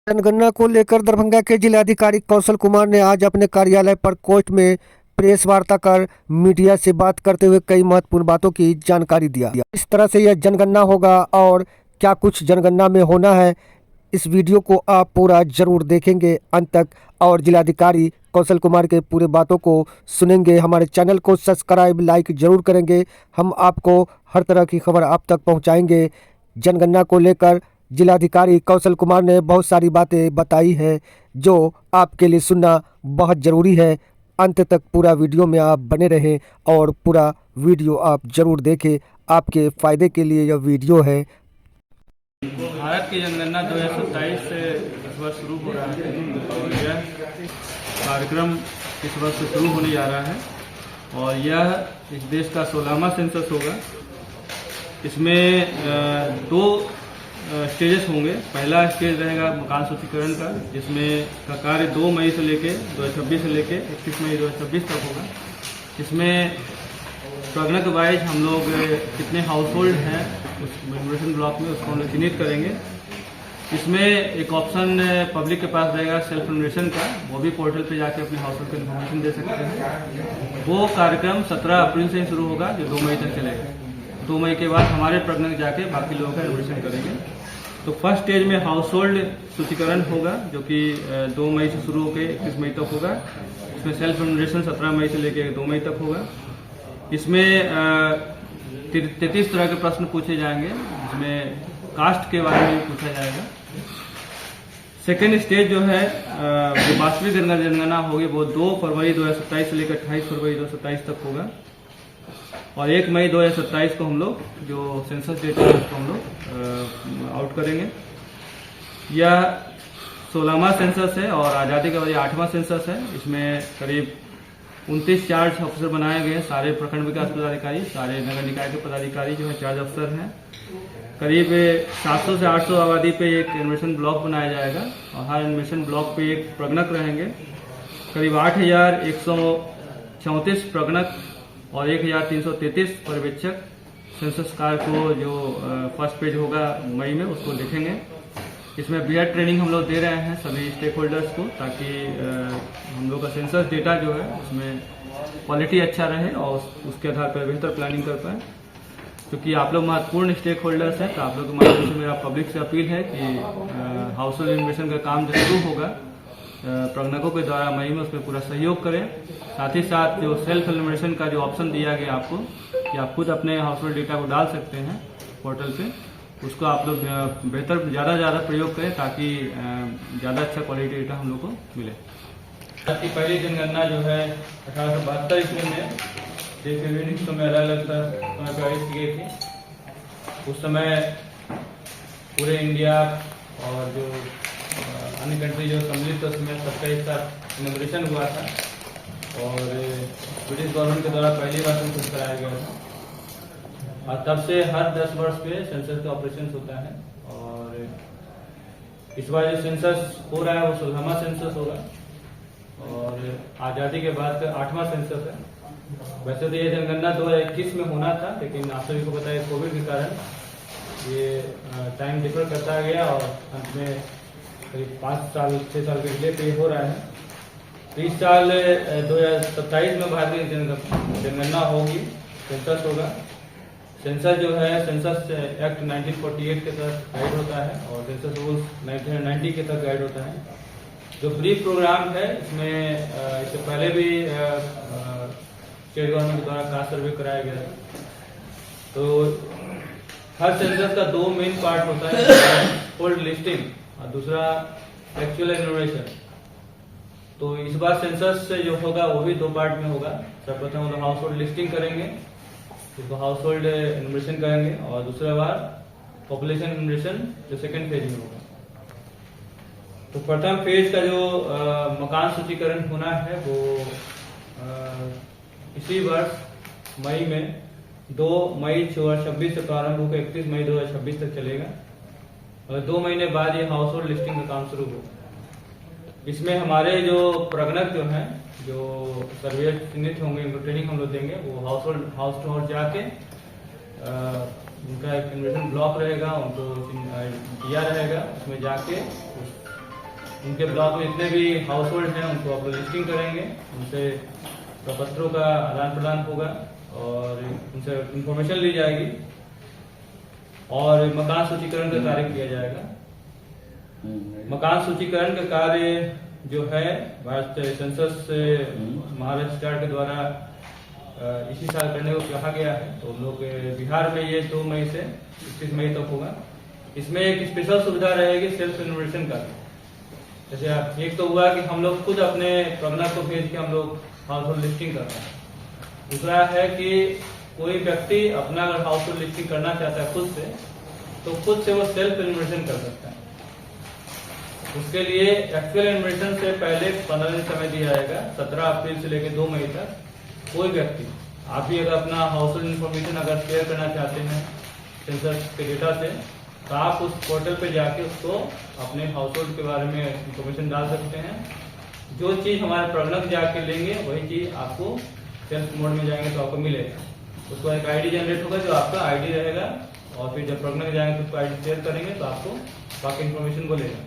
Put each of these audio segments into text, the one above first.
जनगणना को लेकर दरभंगा के जिलाधिकारी कौशल कुमार ने आज अपने कार्यालय पर कोर्ट में प्रेस वार्ता कर मीडिया से बात करते हुए कई महत्वपूर्ण बातों की जानकारी दिया। इस तरह से यह जनगणना होगा और क्या कुछ जनगणना में होना है, इस वीडियो को आप पूरा जरूर देखेंगे अंत तक और जिलाधिकारी कौशल कुमार के पूरे बातों को सुनेंगे। हमारे चैनल को सब्सक्राइब लाइक जरूर करेंगे। हम आपको हर तरह की खबर आप तक पहुंचाएंगे। जनगणना को लेकर जिलाधिकारी कौशल कुमार ने बहुत सारी बातें बताई हैं जो आपके लिए सुनना बहुत ज़रूरी है। अंत तक पूरा वीडियो में आप बने रहें और पूरा वीडियो आप जरूर देखें, आपके फ़ायदे के लिए यह वीडियो है। भारत की जनगणना 2027 से इस वर्ष शुरू हो रहा है और यह कार्यक्रम इस वर्ष से शुरू होने जा रहा है और यह इस देश का 16वां सेंसस होगा। इसमें दो स्टेजेस होंगे। पहला स्टेज रहेगा मकान सूचीकरण का, जिसमें का कार्य 2 मई से लेके 2026 से लेके 21 मई 2026 तक होगा। इसमें प्रगणक वाइज हम लोग कितने हाउस होल्ड हैं उस इन्फॉर्मेशन ब्लॉक में उसको हम लोग चिन्हित करेंगे। इसमें एक ऑप्शन पब्लिक के पास रहेगा सेल्फ इन्फॉर्मेशन का, वो भी पोर्टल पे जाके अपने हाउस होल्ड का इन्फॉर्मेशन दे सकते हैं। वो कार्यक्रम 17 अप्रैल से शुरू होगा जो 2 मई तक चलेगा। 2 मई के बाद हमारे प्रगणक जाके बाकी लोगों का इन्फॉर्मेशन करेंगे। तो फर्स्ट स्टेज में हाउस होल्ड सूचीकरण होगा जो कि 2 मई से शुरू होकर 21 मई तक होगा। इसमें सेल्फ इन्फॉर्मेशन 17 मई से लेकर 2 मई तक होगा। इसमें 33 तरह के प्रश्न पूछे जाएंगे, जिसमें कास्ट के बारे में पूछा जाएगा। सेकेंड स्टेज जो है जो वास्तविक जनगणना होगी वो 2 फरवरी 2027 से लेकर 28 फरवरी 2027 तक होगा और 1 मई 2027 को हम लोग जो सेंसस डेटा है उसको हम लोग आउट करेंगे। यह 16वां सेंसस है और आज़ादी के बाद 8वां सेंसस है। इसमें करीब 29 चार्ज अफसर बनाए गए हैं। सारे प्रखंड विकास पदाधिकारी, सारे नगर निकाय के पदाधिकारी जो है चार्ज अफसर हैं। करीब 700 से 800 आबादी पे एक इन्फॉर्मेशन ब्लॉक बनाया जाएगा और हर इन्फॉर्मेशन ब्लॉक पे एक प्रगणक रहेंगे। करीब 8134 प्रगणक और 1333 पर्यवेक्षक सेंसस कार्य को जो फर्स्ट पेज होगा मई में उसको देखेंगे। इसमें बीएड ट्रेनिंग हम लोग दे रहे हैं सभी स्टेक होल्डर्स को, ताकि हम लोग का सेंसस डेटा जो है उसमें क्वालिटी अच्छा रहे और उसके आधार पर बेहतर प्लानिंग कर पाए। क्योंकि आप लोग महत्वपूर्ण स्टेक होल्डर्स हैं, तो आप लोग के माध्यम से मेरा पब्लिक से अपील है कि हाउस होल्ड इन्फॉर्मेशन का काम जो शुरू होगा प्रगणकों के द्वारा मई में उसमें पूरा सहयोग करें। साथ ही साथ जो सेल्फ इन्फॉर्मेशन का जो ऑप्शन दिया गया आपको कि आप खुद अपने हाउस होल्ड डेटा को डाल सकते हैं पोर्टल पे, उसको आप लोग बेहतर ज़्यादा से ज़्यादा प्रयोग करें ताकि ज़्यादा अच्छा क्वालिटी डेटा हम लोग को मिले। की पहली जनगणना जो है 1872 ईस्वी में देश के विभिन्न हिस्सों में अलग अलग समय पर आयोजित की गई थी। उस समय पूरे इंडिया और जो अन्य कंट्री जो सम्मिलित उसमें सबका एक साथ इनॉग्रेशन हुआ था और ब्रिटिश गवर्नमेंट के द्वारा पहली बार सेंसस कराया गया था और तब से हर 10 वर्ष पे सेंसस का ऑपरेशन होता है। और इस बार जो सेंसस हो रहा है वो 16वां सेंसस होगा और आज़ादी के बाद का 8वां सेंसस है। वैसे तो ये जनगणना 2021 में होना था, लेकिन आप सभी को पता है कोविड के कारण ये टाइम डिफर करता गया और अंत में करीब 5 साल 6 साल के डिले पे हो रहा है। तो इस साल 2027 में भारतीय जनगणना होगी, सेंसस होगा। सेंसस जो है सेंसस एक्ट 1948 के तहत गाइड होता है और सेंसस रूल्स 1990 के तहत गाइड होता है। जो ब्रीफ प्रोग्राम है इसमें इससे पहले भी स्टेट गवर्नमेंट द्वारा कास्ट सर्वे कराया गया था। तो हर सेंसस का 2 मेन पार्ट होता है, होल्ड लिस्टिंग और दूसरा एक्चुअल इन्फॉर्मेशन। तो इस बार सेंसस जो होगा वो भी 2 पार्ट में होगा। सर्वप्रथम हम लोग हाउस होल्ड लिस्टिंग करेंगे, उसको हाउस होल्ड इन्फॉर्मेशन करेंगे और दूसरा बार पॉपुलेशन इन्फॉर्मेशन जो सेकंड फेज में होगा। तो प्रथम फेज का जो मकान सूचीकरण होना है वो इसी वर्ष मई में 2 मई 2026 से प्रारंभ होकर 31 मई 2026 तक चलेगा और 2 महीने बाद ये हाउस होल्ड लिस्टिंग का काम शुरू होगा। इसमें हमारे जो प्रगणक जो हैं, जो सर्वे चिन्हित होंगे, उनको ट्रेनिंग हम लोग देंगे। वो हाउस टू हाउस जाके उनका एक इन्फॉर्मेशन ब्लॉक रहेगा, उनको दिया रहेगा, उसमें जाके उनके ब्लॉक में जितने भी हाउस होल्ड हैं उनको आप लोग लिस्टिंग करेंगे, उनसे प्रपत्रों का आदान प्रदान होगा और उनसे इंफॉर्मेशन ली जाएगी और मकान सूचीकरण का कार्य किया जाएगा। मकान सूचीकरण का कार्य जो है भारत सेंसस महाराष्ट्र स्टार्ट के द्वारा इसी साल करने को कहा गया है। तो हम लोग बिहार में ये 2 मई से 31 मई तक होगा। इसमें एक स्पेशल सुविधा रहेगी सेल्फ इन्फॉर्मेशन का। जैसे एक तो हुआ कि हम लोग खुद अपने प्रगना को भेज के हम लोग हाउस होल्ड लिस्टिंग करते हैं। दूसरा है कि कोई व्यक्ति अपना अगर हाउस होल्ड लिस्टिंग करना चाहता है खुद से, तो खुद से वो सेल्फ इन्फॉर्मेशन कर सकता है। उसके लिए एक्चुअल इन्फॉर्मेशन से पहले 15 दिन समय दिया जाएगा। 17 अप्रैल से लेकर 2 मई तक कोई व्यक्ति, आप भी अगर अपना हाउस होल्ड इन्फॉर्मेशन अगर शेयर करना चाहते हैं सेंसस के डेटा से, तो आप उस पोर्टल पे जाके उसको अपने हाउस होल्ड के बारे में इंफॉर्मेशन डाल सकते हैं। जो चीज हमारे प्रगणक जाके लेंगे वही चीज आपको सेल्फ मोड में जाएंगे तो आपको मिलेगा। उसको एक आईडी जनरेट होगा जो आपका आईडी रहेगा और फिर जब प्रगणक जाएंगे तो उसको आईडी शेयर करेंगे तो आपको बाकी इन्फॉर्मेशन बोलेगा।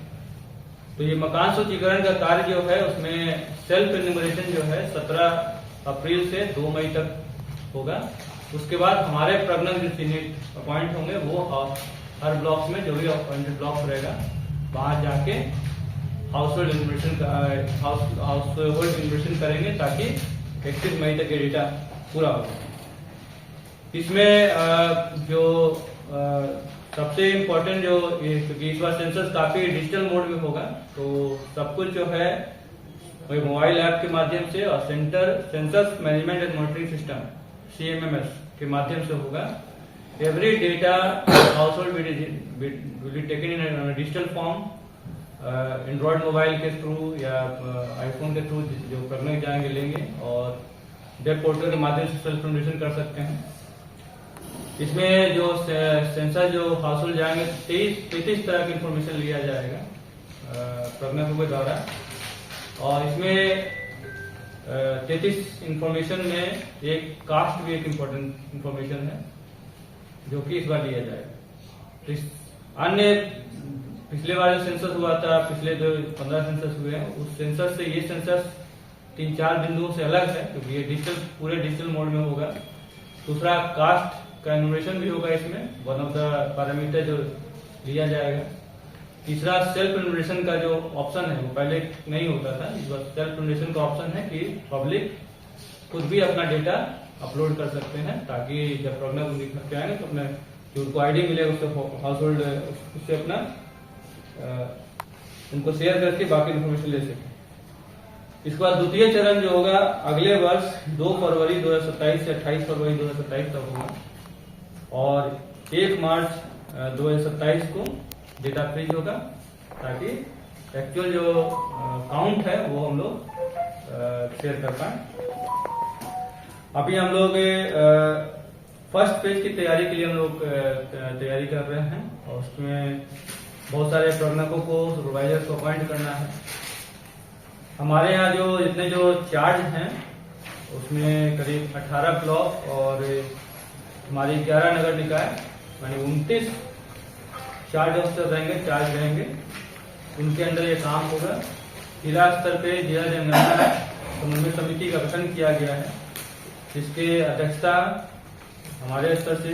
तो ये मकान सूचीकरण का कार्य जो है उसमें सेल्फ इन्यूमरेशन जो है 17 अप्रैल से 2 मई तक होगा। उसके बाद हमारे प्रगणक जो सीनियर अपॉइंट होंगे वो हर ब्लॉक में जो भी अपॉइंटेड ब्लॉक रहेगा वहां जाके हाउस होल्ड इन्फॉर्मेशन करेंगे ताकि 31 मई तक ये डेटा पूरा हो। इसमें जो सबसे इम्पोर्टेंट जो क्योंकि इस बार सेंसस काफी डिजिटल मोड में होगा, तो सब कुछ जो है वही मोबाइल ऐप के माध्यम से और census management and monitoring system CMMS के माध्यम से होगा। Every data house hold will be taken in digital form, Android mobile के थ्रू या आईफोन के थ्रू जो करने जाएंगे लेंगे और वेब पोर्टल के माध्यम से सेल्फ इन्फॉर्मेशन कर सकते हैं। इसमें जो सेंसर जो हाउस होल्ड जाएंगे 33 तरह की इंफॉर्मेशन लिया जाएगा प्रगणकों के द्वारा और इसमें 33 इंफॉर्मेशन में एक कास्ट भी एक इम्पोर्टेंट इंफॉर्मेशन है जो कि इस बार लिया जाएगा। अन्य पिछले बार जो सेंसस हुआ था, पिछले जो 15 सेंसस हुए हैं उस सेंसस से ये सेंसस 3-4 बिंदुओं से अलग है क्योंकि ये पूरे डिजिटल मोड में होगा। दूसरा कास्ट का इन्फॉर्मेशन भी होगा, इसमें वन ऑफ द पैरामीटर जो लिया जाएगा। तीसरा सेल्फ इन्फॉर्मेशन का जो ऑप्शन है वो पहले नहीं होता था, इस बार सेल्फ इन्फॉर्मेशन का ऑप्शन है कि पब्लिक खुद भी अपना डेटा अपलोड कर सकते हैं ताकि जब प्रगणक उनके घर पे आएंगे तो अपने जो उनको आईडी मिलेगा उससे हाउस होल्ड उससे अपना उनको शेयर करके बाकी इन्फॉर्मेशन ले सकें। इसके बाद द्वितीय चरण जो होगा अगले वर्ष 2 फरवरी 2027 से 28 फरवरी 2027 तक होगा और 1 मार्च 2027 को डेटा फ्रीज होगा ताकि एक्चुअल जो काउंट है वो हम लोग शेयर कर पाए। अभी हम लोग फर्स्ट फेज की तैयारी के लिए हम लोग तैयारी कर रहे हैं और उसमें बहुत सारे प्रगणकों को सुपरवाइजर को अपॉइंट करना है। हमारे यहाँ जो जितने जो चार्ज हैं उसमें करीब 18 ब्लॉक और हमारी 11 नगर निकाय यानी 29 चार्ज अफसर रहेंगे, चार्ज रहेंगे, उनके अंदर ये काम होगा। जिला स्तर पे जिला जनगणना समन्वय समिति का गठन किया गया है जिसके अध्यक्षता हमारे स्तर से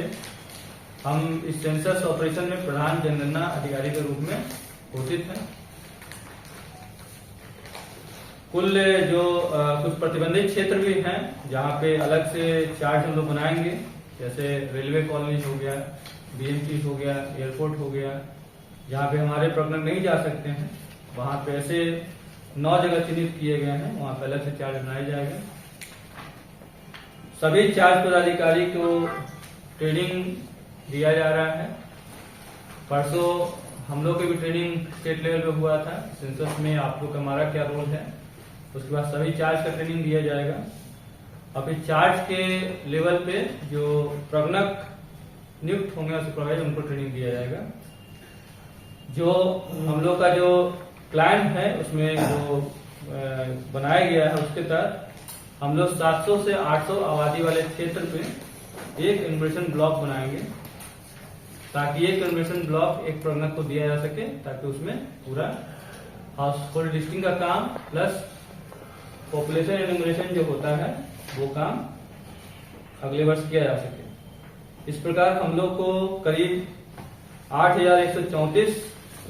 हम इस सेंसस ऑपरेशन में प्रधान जनगणना अधिकारी के रूप में घोषित हैं। कुल जो कुछ प्रतिबंधित क्षेत्र भी हैं जहाँ पे अलग से चार्ज हम लोग बनाएंगे, जैसे रेलवे कॉलोनी हो गया, BMC हो गया, एयरपोर्ट हो गया, जहाँ पे हमारे प्रगणक नहीं जा सकते हैं वहां पे ऐसे 9 जगह चिन्हित किए गए हैं, वहां पे अलग से चार्ज बनाया जाएगा। सभी चार्ज पदाधिकारी को ट्रेनिंग दिया जा रहा है। परसों हम लोग की भी ट्रेनिंग स्टेट लेवल पे हुआ था, सेंसस में आप लोग का हमारा क्या रोल है, उसके बाद सभी चार्ज का ट्रेनिंग दिया जाएगा। अभी चार्ज के लेवल पे जो प्रगणक नियुक्त होंगे सुपरवाइजर उनको ट्रेनिंग दिया जाएगा। जो हम लोग का जो प्लान है उसमें जो बनाया गया है उसके तहत हम लोग 700 से 800 आबादी वाले क्षेत्र पे एक इन्फॉर्मेशन ब्लॉक बनाएंगे ताकि एक इन्फॉर्मेशन ब्लॉक एक प्रगणक को दिया जा सके ताकि उसमें पूरा हाउस होल्ड लिस्टिंग का काम प्लस पॉपुलेशन एनुमरेशन जो होता है वो काम अगले वर्ष किया जा सके। इस प्रकार हम लोग को करीब 8,134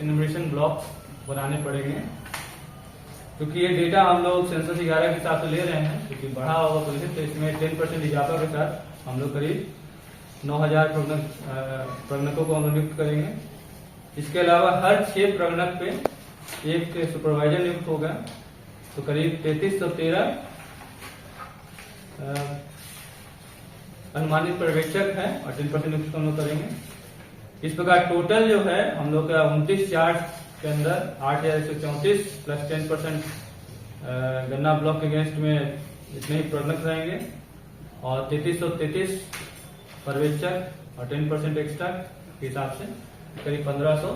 एनुमरेशन ब्लॉक बनाने पड़ेंगे, क्योंकि ये डेटा हम लोग सेंसस 11 के हिसाब से ले रहे हैं, क्योंकि बढ़ा होगा पॉपुलेशन, तो इसमें 10% इजाफा के साथ हम लोग करीब 9,000 प्रगणकों को हम नियुक्त करेंगे। इसके अलावा हर 6 प्रगणक पे एक सुपरवाइजर नियुक्त होगा, तो करीब 3313 अनुमानित पर्यवेक्षक है और 10% नियुक्त हम लोग करेंगे। इस प्रकार टोटल जो है हम लोग का 29 चार्ज के अंदर 8,134 प्लस 10% गन्ना ब्लॉक के अगेंस्ट में इतने ही प्रगणक रहेंगे और 3333 पर्यवेक्षक और 10% एक्स्ट्रा के हिसाब से करीब 1500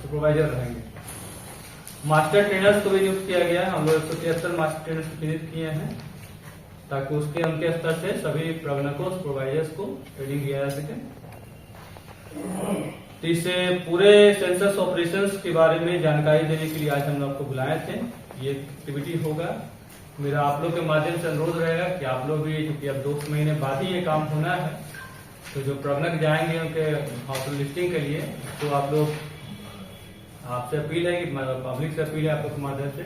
सुपरवाइजर रहेंगे। मास्टर ट्रेनर्स को भी नियुक्त किया गया है। हम लोग 173 मास्टर ट्रेनर्स नियुक्त किए हैं, ताकि उनके स्तर से सभी प्रगणकों सुपरवाइजर्स को ट्रेनिंग दिया जा सके। तो इससे पूरे सेंसस ऑपरेशंस के बारे में जानकारी देने के लिए आज हम लोग आपको बुलाए थे। ये एक्टिविटी होगा। मेरा आप लोग के माध्यम से अनुरोध रहेगा कि आप लोग भी, क्योंकि अब 2 महीने बाद ही ये काम होना है, तो जो प्रगणक जाएंगे उनके हाउस लिस्टिंग के लिए, तो आप लोग, आपसे अपील है कि पब्लिक से अपील है आप लोग के माध्यम से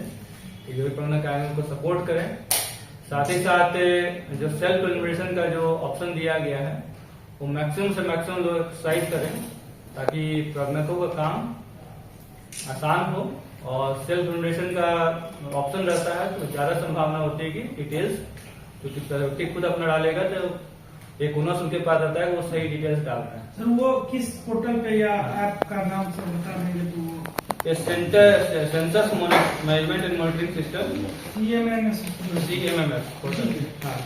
कि जो भी प्रगणक आएंगे उनको सपोर्ट करें। साथ ही साथ जो सेल्फ एनुमरेशन का जो ऑप्शन दिया गया है वो मैक्सिमम से मैक्सिमम लोग एक्सरसाइज करें, ताकि प्रगणकों का काम आसान हो। और सेल्फ एनुमरेशन का ऑप्शन रहता है तो ज्यादा संभावना होती है कि डिटेल्स, क्योंकि खुद अपना डालेगा तो एक ओनर्स उनके पास रहता है, वो सही डिटेल्स डालता है। सर वो किस पोर्टल पे या ऐप का नाम से बता देंगे तो वो ये census management and monitoring system CMMS portal. हाँ,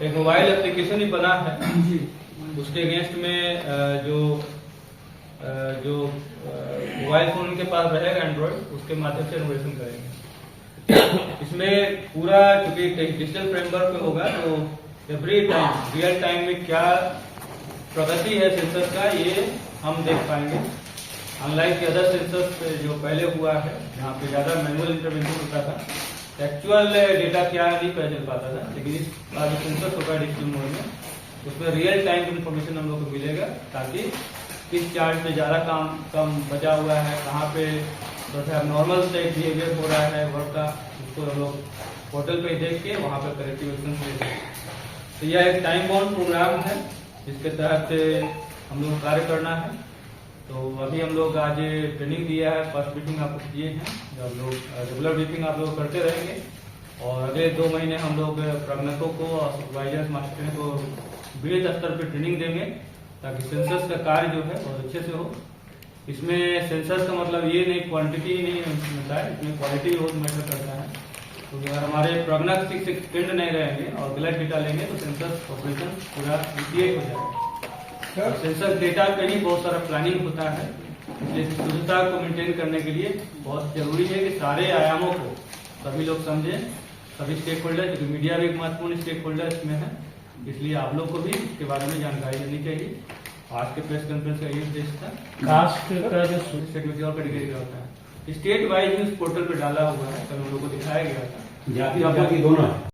एक मोबाइल एप्लीकेशन ही बना है जी, उसके अगेंस्ट में जो मोबाइल फोन के पास रहेगा एंड्रॉइड, उसके माध्यम से एनुमरेशन करेंगे। इसमें पूरा क्योंकि डिजिटल फ्रेमवर्क पे होगा, तो एवरी टाइम रियल टाइम में क्या प्रगति है सेंसस का ये हम देख पाएंगे। अनलाइक अदर सेंसस जो पहले हुआ है, जहाँ पे ज्यादा मैनुअल इंटरवेंशन होता था, एक्चुअल डेटा क्या नहीं पता चल पाता था, लेकिन इस बार जो सेंसस होगा डिजिटल मोड में, उसमें रियल टाइम इन्फॉर्मेशन हम लोग को मिलेगा, ताकि किस चार्ज में ज्यादा कम बचा हुआ है, कहाँ पे नॉर्मल से बिहेवियर हो रहा है वर्क का, उसको हम लोग पोर्टल पे देख के वहाँ पे करेक्टिव एक्शन ले सकते हैं। तो यह एक टाइम बाउंड प्रोग्राम है जिसके तहत हम लोग कार्य करना है। तो अभी हम लोग आज ट्रेनिंग दिया है, फर्स्ट ब्रीफिंग आपको किए हैं, जब लोग रेगुलर ब्रीफिंग आप लोग करते रहेंगे और अगले 2 महीने हम लोग प्रगणकों को और सुपरवाइजर्स मास्टर को बृहद स्तर पर ट्रेनिंग देंगे, ताकि सेंसस का कार्य जो है बहुत अच्छे से हो। इसमें सेंसस का मतलब ये नहीं क्वांटिटी नहीं मिलता है, इसमें क्वालिटी बहुत मैटर करता है। तो अगर हमारे प्रगणक ठीक से ट्रेंड नहीं रहेंगे और गलत डेटा लेंगे तो सेंसस ऑपरेशन पूरा डिफिएट हो जाएगा। और सेंसस डेटा पे ही बहुत सारा प्लानिंग होता है, इसलिए शुद्धता को मेंटेन करने के लिए बहुत जरूरी है कि सारे आयामों को सभी लोग समझें, सभी स्टेक होल्डर, क्योंकि मीडिया भी एक महत्वपूर्ण स्टेक होल्डर इसमें है, इसलिए आप लोग को भी इसके बारे में जानकारी देनी चाहिए। आज के प्रेस कॉन्फ्रेंस का ये उद्देश्य था। कास्ट का जो स्टेट में और कैटेगरी का होता है, स्टेट वाइज इस पोर्टल पे डाला हुआ है, कल हम लोग को दिखाया गया था। जाति दोनों है।